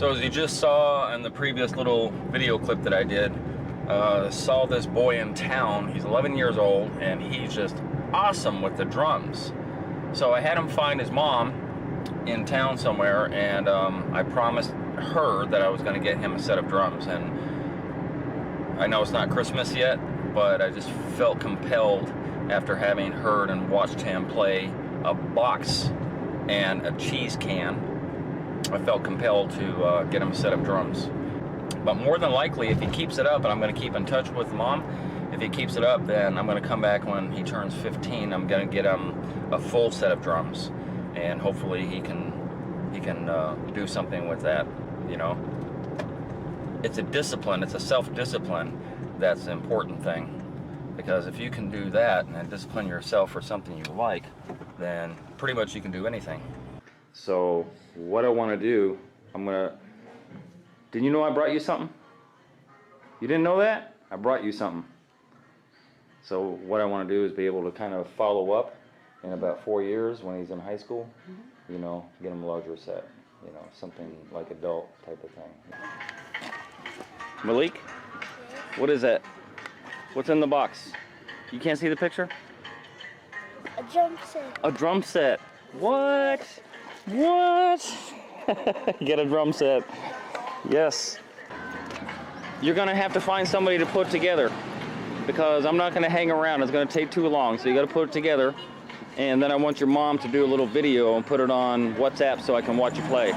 So as you just saw in the previous little video clip that I did, saw this boy in town. He's 11 years old and he's just awesome with the drums. So I had him find his mom in town somewhere, and I promised her that I was going to get him a set of drums. And I know it's not Christmas yet, but I just felt compelled after having heard and watched him play a box and a cheese can. I felt compelled to get him a set of drums. But more than likely, if he keeps it up, and I'm going to keep in touch with Mom, if he keeps it up, then I'm going to come back when he turns 15. I'm going to get him a full set of drums, and hopefully he can do something with that. You know, it's a discipline. It's a self-discipline that's the important thing. Because if you can do that and discipline yourself for something you like, then pretty much you can do anything. So what I want to do, did you know I brought you something? You didn't know that? I brought you something. So what I want to do is be able to kind of follow up in about 4 years when he's in high school, you know, get him a larger set, you know, something like adult type of thing. Malik, what is that? What's in the box? You can't see the picture? A drum set. A drum set. What? What? Get a drum set. Yes. You're gonna have to find somebody to put together, because I'm not gonna hang around. It's gonna take too long. So you gotta put it together, and then I want your mom to do a little video and put it on WhatsApp so I can watch you play.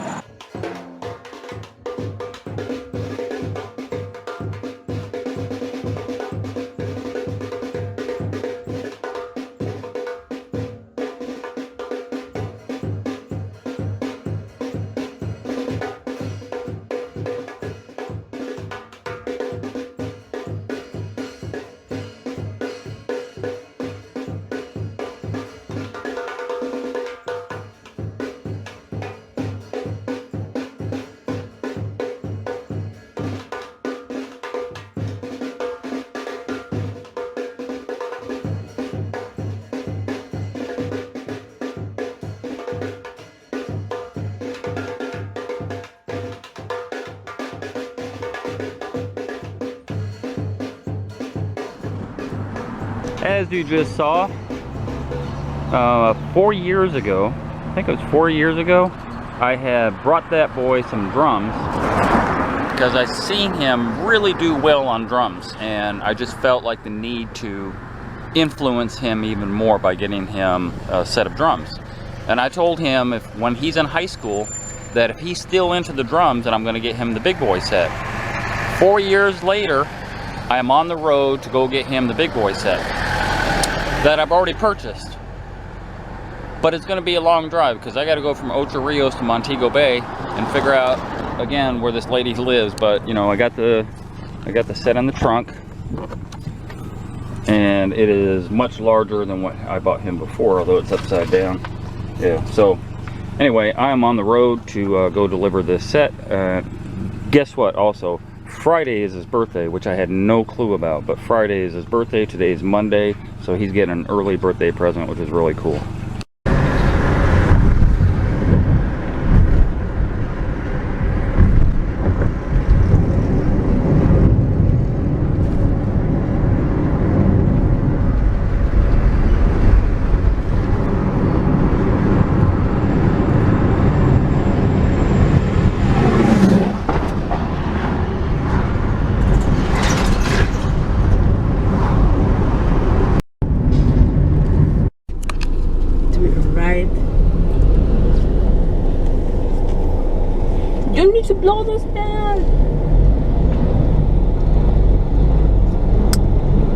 As you just saw, 4 years ago, I think it was 4 years ago, I had brought that boy some drums because I seen him really do well on drums, and I just felt like the need to influence him even more by getting him a set of drums. And I told him when he's in high school that if he's still into the drums, then I'm going to get him the big boy set. 4 years later, I am on the road to go get him the big boy set that I've already purchased. But it's going to be a long drive because I got to go from Ocho Rios to Montego Bay and figure out again where this lady lives. But you know, I got the set in the trunk, and it is much larger than what I bought him before, although it's upside down. Yeah. So anyway, I am on the road to go deliver this set. Guess what? Also, Friday is his birthday, which I had no clue about, but Friday is his birthday. Today is Monday, so he's getting an early birthday present, which is really cool. You need to blow this down.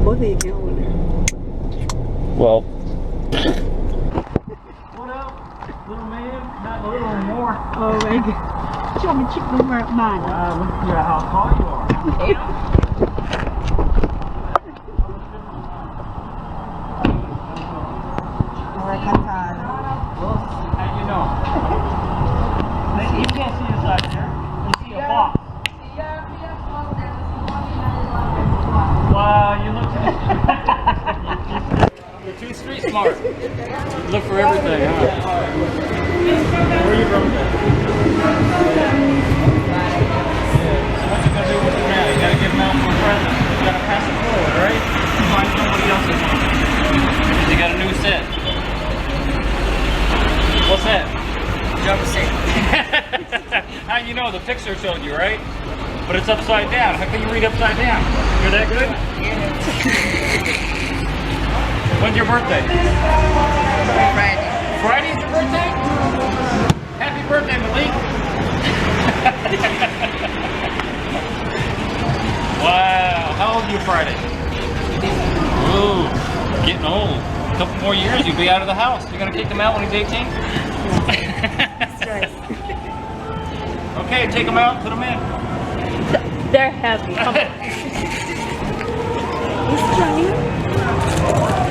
Both of you can hold it. Well, what up, little man? Not a little anymore. Oh my God. Show me chicken mine. Look at how tall you are. You can't see inside there. You see a box. Wow, you look you're too street smart. You look for everything, huh? Where are you from? teacher showed you, right? But it's upside down. How can you read upside down? You're that good? When's your birthday? Friday. Friday's your birthday? Happy birthday, Malik. Wow, how old are you Friday? Ooh, getting old. A couple more years, you'll be out of the house. You're gonna kick him out when he's 18? That's right. Okay, take them out, put them in. They're heavy. It's trying.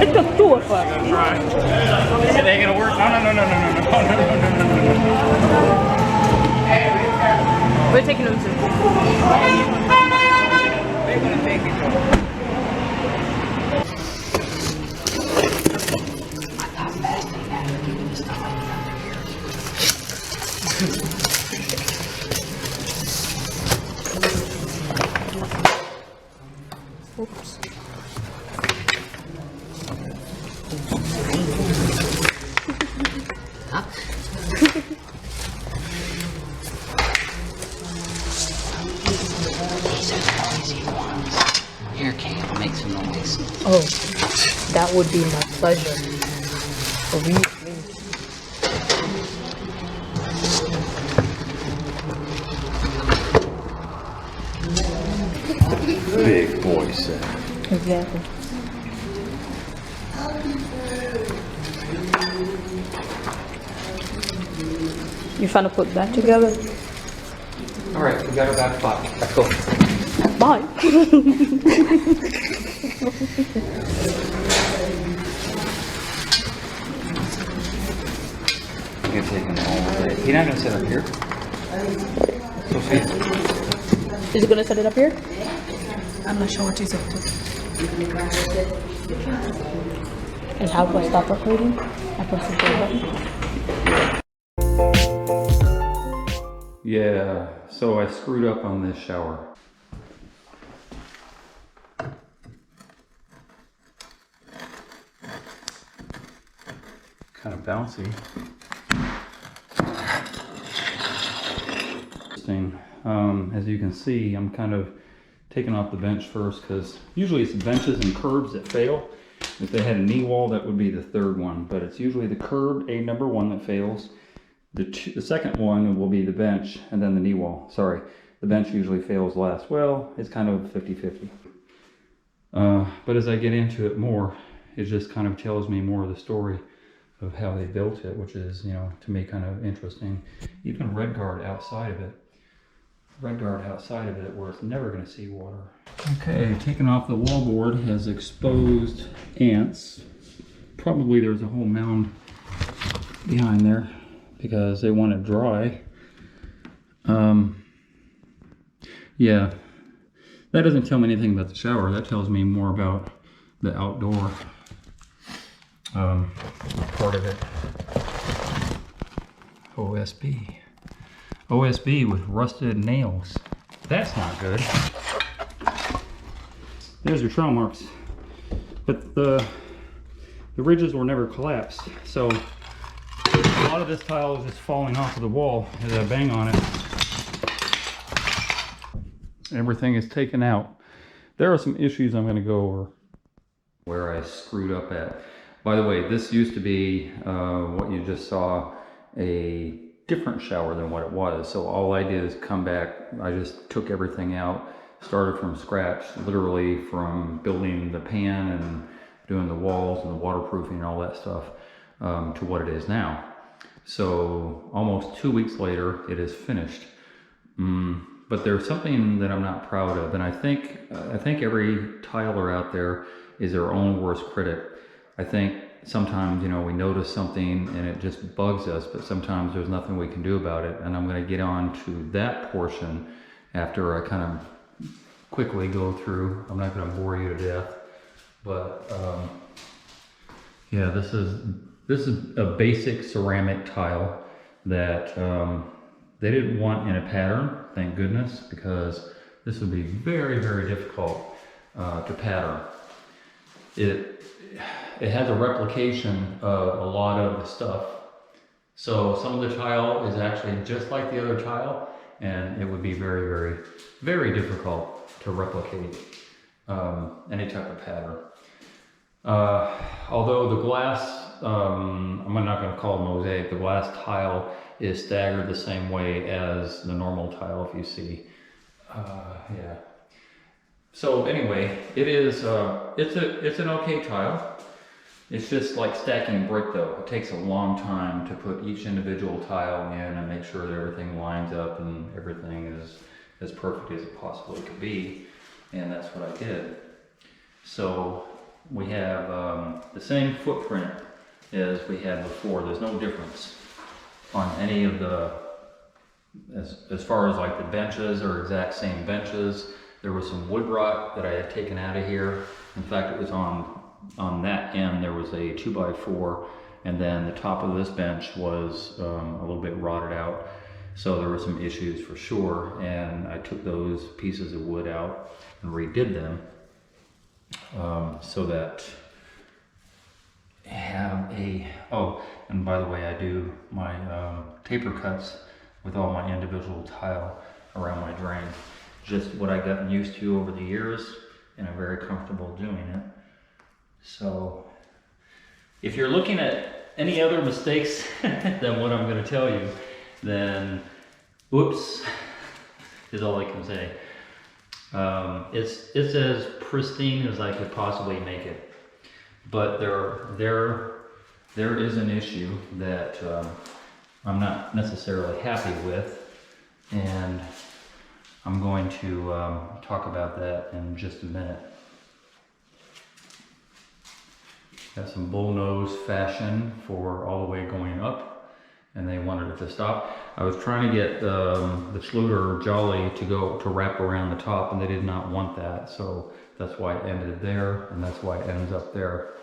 It's a tour for me. Right. It ain't gonna work. No. We're taking them to. We're gonna take it home. Oops. Here, Kate, make some noise. Oh, that would be my pleasure. Believe me. Big boy set. Exactly. You trying to put that together? All right, we got our back spot. Let's go. Bye. You can take him all day. He's not gonna sit up here. So see. Is he gonna set it up here? I'm not sure what he's up to. And how do I stop recording? I press the play button. Yeah, so I screwed up on this shower. Kind of bouncy. Interesting. As you can see, I'm kind of taking off the bench first because usually it's the benches and curbs that fail. If they had a knee wall, that would be the third one, but it's usually the curb, number one, that fails. The second one will be the bench and then the knee wall. Sorry, the bench usually fails last. Well, it's kind of 50-50. But as I get into it more, it just kind of tells me more of the story of how they built it, which is, you know, to me kind of interesting. Even red guard outside of it. Red guard outside of it where it's never going to see water. Okay, taking off the wallboard has exposed ants. Probably there's a whole mound behind there because they want it dry. Yeah, that doesn't tell me anything about the shower. That tells me more about the outdoor part of it. OSB. OSB with rusted nails. That's not good. There's your trail marks. But the ridges were never collapsed. So a lot of this tile is just falling off of the wall as I bang on it. Everything is taken out. There are some issues I'm going to go over where I screwed up at. By the way, this used to be what you just saw, a different shower than what it was. So all I did is come back, I just took everything out, started from scratch, literally from building the pan and doing the walls and the waterproofing and all that stuff to what it is now. So almost 2 weeks later, it is finished. But there's something that I'm not proud of, and I think every tiler out there is their own worst critic. I think sometimes, you know, we notice something and it just bugs us, but sometimes there's nothing we can do about it. And I'm going to get on to that portion after I kind of quickly go through. I'm not going to bore you to death, but yeah, this is a basic ceramic tile that they didn't want in a pattern, thank goodness, because this would be very, very difficult to pattern. It has a replication of a lot of the stuff. So some of the tile is actually just like the other tile, and it would be very, very, very difficult to replicate any type of pattern. Although the glass, I'm not going to call it mosaic, the glass tile is staggered the same way as the normal tile, if you see. Yeah. So anyway, it is, it's an okay tile. It's just like stacking brick though. It takes a long time to put each individual tile in and make sure that everything lines up and everything is as perfect as it possibly could be. And that's what I did. So we have the same footprint as we had before. There's no difference on any of the, as far as like the benches are exact same benches. There was some wood rot that I had taken out of here. In fact, it was on that end, there was a 2x4, and then the top of this bench was a little bit rotted out. So there were some issues for sure, and I took those pieces of wood out and redid them so that I have a, oh, and by the way, I do my taper cuts with all my individual tile around my drain. Just what I've gotten used to over the years, and I'm very comfortable doing it. So if you're looking at any other mistakes than what I'm going to tell you, then whoops is all I can say. It's as pristine as I could possibly make it, but there is an issue that I'm not necessarily happy with, and I'm going to talk about that in just a minute. Got some bullnose fashion for all the way going up, and they wanted it to stop. I was trying to get the Schluter Jolly to wrap around the top, and they did not want that, so that's why it ended there, and that's why it ends up there.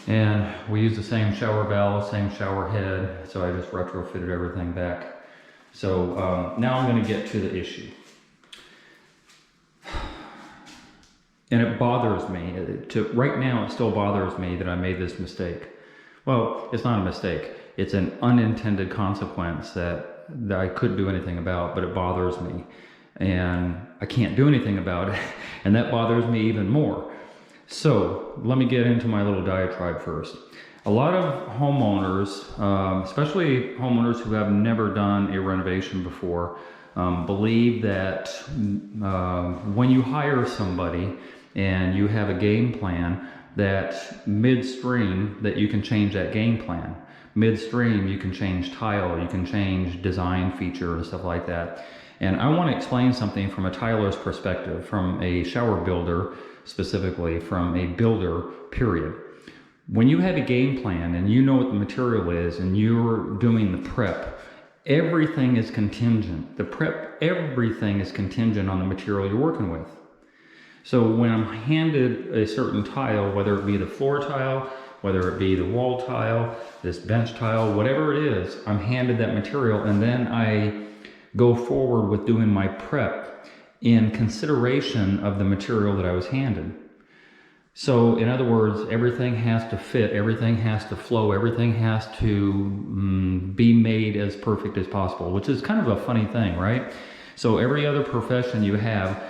And we use the same shower valve, same shower head, so I just retrofitted everything back. So now I'm going to get to the issue. And it bothers me. Right now, it still bothers me that I made this mistake. Well, it's not a mistake. It's an unintended consequence that I couldn't do anything about, but it bothers me. And I can't do anything about it, and that bothers me even more. So let me get into my little diatribe first. A lot of homeowners, especially homeowners who have never done a renovation before, believe that when you hire somebody and you have a game plan, that midstream that you can change that game plan. Midstream you can change tile, you can change design feature and stuff like that. And I want to explain something from a tiler's perspective, from a shower builder specifically, from a builder period. When you have a game plan and you know what the material is and you're doing the prep, everything is contingent. The prep, everything is contingent on the material you're working with. So when I'm handed a certain tile, whether it be the floor tile, whether it be the wall tile, this bench tile, whatever it is, I'm handed that material, and then I go forward with doing my prep in consideration of the material that I was handed. So in other words, everything has to fit, everything has to flow, everything has to be made as perfect as possible, which is kind of a funny thing, right? So every other profession you have,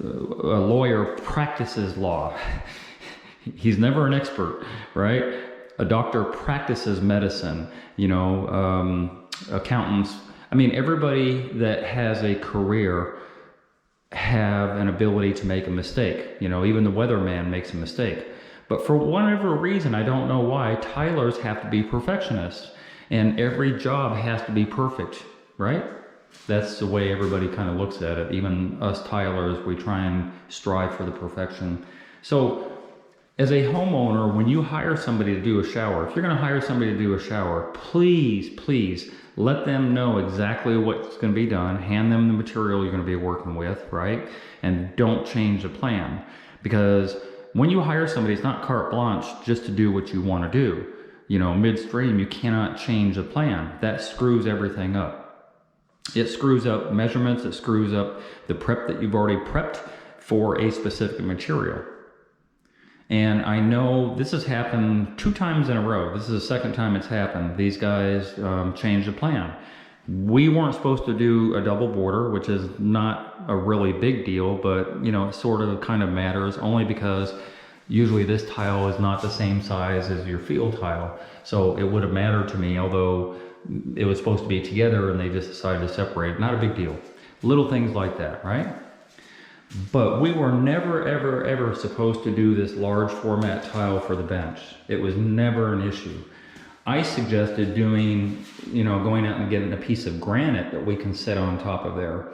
a lawyer practices law. He's never an expert, right? A doctor practices medicine, you know, accountants. I mean, everybody that has a career have an ability to make a mistake. You know, even the weatherman makes a mistake. But for whatever reason, I don't know why, tilers have to be perfectionists, and every job has to be perfect, right? That's the way everybody kind of looks at it. Even us tilers, we try and strive for the perfection. So as a homeowner, when you hire somebody to do a shower, if you're going to hire somebody to do a shower, please let them know exactly what's going to be done. Hand them the material you're going to be working with, right? And don't change the plan. Because when you hire somebody, it's not carte blanche just to do what you want to do. You know, midstream, you cannot change the plan. That screws everything up. It screws up measurements, it screws up the prep that you've already prepped for a specific material. And I know this has happened 2 times in a row. This is the second time it's happened. These guys changed the plan. We weren't supposed to do a double border, which is not a really big deal, but you know, it sort of kind of matters only because usually this tile is not the same size as your field tile. So it would have mattered to me, although it was supposed to be together and they just decided to separate. Not a big deal. Little things like that, right? But we were never, ever, ever supposed to do this large format tile for the bench. It was never an issue. I suggested doing, you know, going out and getting a piece of granite that we can set on top of there.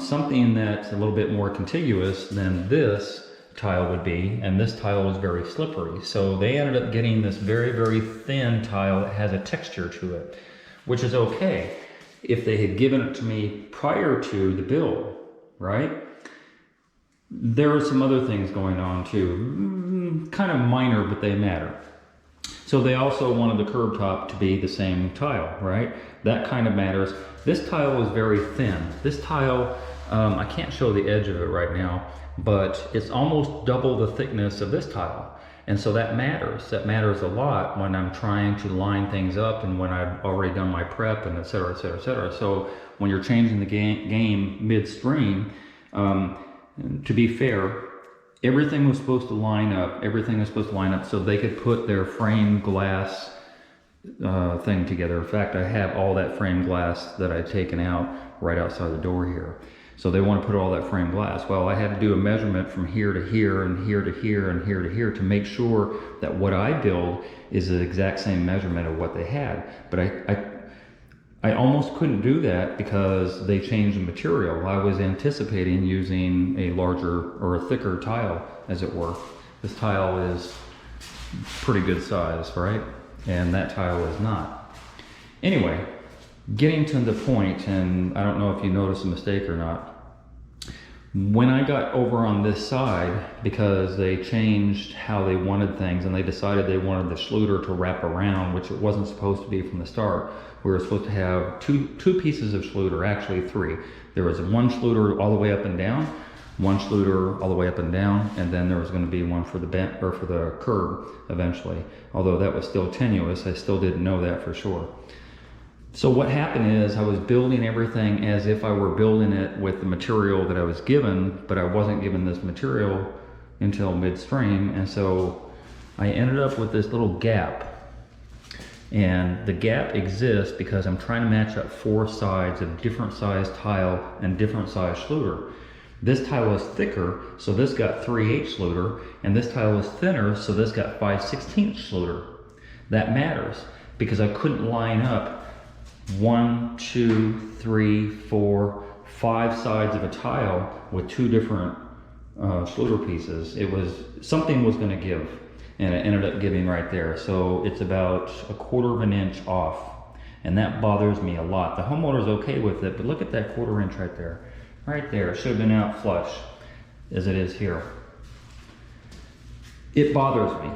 Something that's a little bit more contiguous than this tile would be, and this tile was very slippery. So they ended up getting this very, very thin tile that has a texture to it, which is okay if they had given it to me prior to the build, right? There are some other things going on too, kind of minor, but they matter. So they also wanted the curb top to be the same tile, right? That kind of matters. This tile was very thin. This tile, I can't show the edge of it right now, but it's almost double the thickness of this tile. And so that matters. That matters a lot when I'm trying to line things up and when I've already done my prep and et cetera, et cetera, et cetera. So when you're changing the game midstream, to be fair, everything was supposed to line up. Everything was supposed to line up so they could put their framed glass thing together. In fact, I have all that framed glass that I'd taken out right outside the door here. So they want to put all that framed glass. Well, I had to do a measurement from here to here and here to here and here to here to make sure that what I build is the exact same measurement of what they had. But I almost couldn't do that because they changed the material. I was anticipating using a larger or a thicker tile, as it were. This tile is pretty good size, right? And that tile is not. Anyway, getting to the point, and I don't know if you noticed a mistake or not. When I got over on this side, because they changed how they wanted things and they decided they wanted the Schluter to wrap around, which it wasn't supposed to be from the start. We were supposed to have two pieces of Schluter, actually three. There was one Schluter all the way up and down, one Schluter all the way up and down, and then there was going to be one for the bent or for the curb eventually. Although that was still tenuous, I still didn't know that for sure. So what happened is I was building everything as if I were building it with the material that I was given, but I wasn't given this material until midstream, and so I ended up with this little gap. And the gap exists because I'm trying to match up four sides of different size tile and different size Schluter. This tile is thicker, so this got 3/8 Schluter, and this tile is thinner, so this got 5/16 Schluter. That matters because I couldn't line up 1, 2, 3, 4, 5 sides of a tile with two different Schluter pieces. It was, something was going to give, and it ended up giving right there. So it's about 1/4 of an inch off, and that bothers me a lot. The homeowner's okay with it, but look at that 1/4 inch right there. Right there, it should have been out flush as it is here. It bothers me.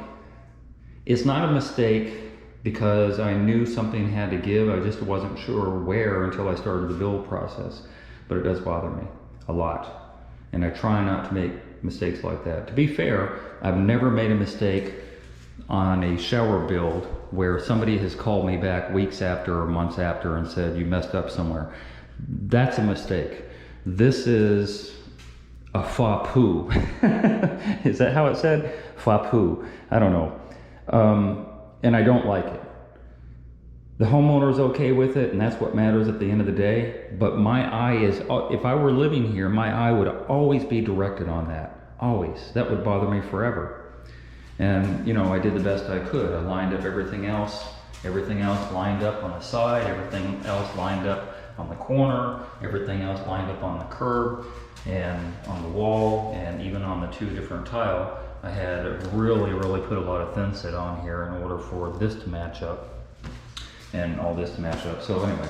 It's not a mistake because I knew something had to give. I just wasn't sure where until I started the build process. But it does bother me a lot. And I try not to make mistakes like that. To be fair, I've never made a mistake on a shower build where somebody has called me back weeks after or months after and said, you messed up somewhere. That's a mistake. This is a faux pas. Is that how it said? Faux pas. I don't know. And I don't like it. The homeowner's okay with it, and that's what matters at the end of the day. But my eye is, if I were living here, my eye would always be directed on that. Always. That would bother me forever. And, you know, I did the best I could. I lined up everything else lined up on the side, everything else lined up on the corner, everything else lined up on the curb and on the wall, and even on the two different tile. I had really put a lot of thin set on here in order for this to match up and all this to match up. So anyway,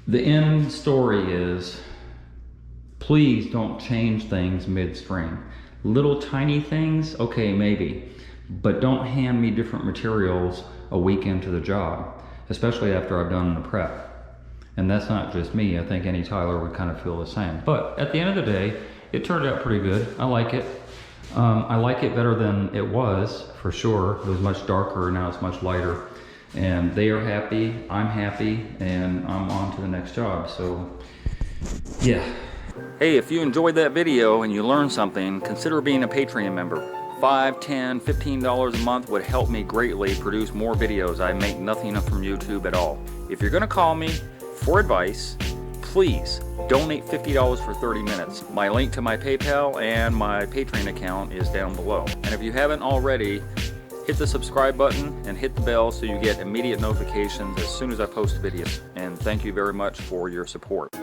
the end story is, please don't change things midstream. Little tiny things, okay, maybe, but don't hand me different materials a week into the job, especially after I've done the prep. And that's not just me. I think any tiler would kind of feel the same. But at the end of the day, it turned out pretty good. I like it. I like it better than it was, for sure. It was much darker, now it's much lighter. And they are happy, I'm happy, and I'm on to the next job. So, yeah. Hey, if you enjoyed that video and you learned something, consider being a Patreon member. $5, $10, $15 a month would help me greatly produce more videos. I make nothing from YouTube at all. If you're gonna call me for advice, please donate $50 for 30 minutes. My link to my PayPal and my Patreon account is down below. And if you haven't already, hit the subscribe button and hit the bell so you get immediate notifications as soon as I post videos. And thank you very much for your support.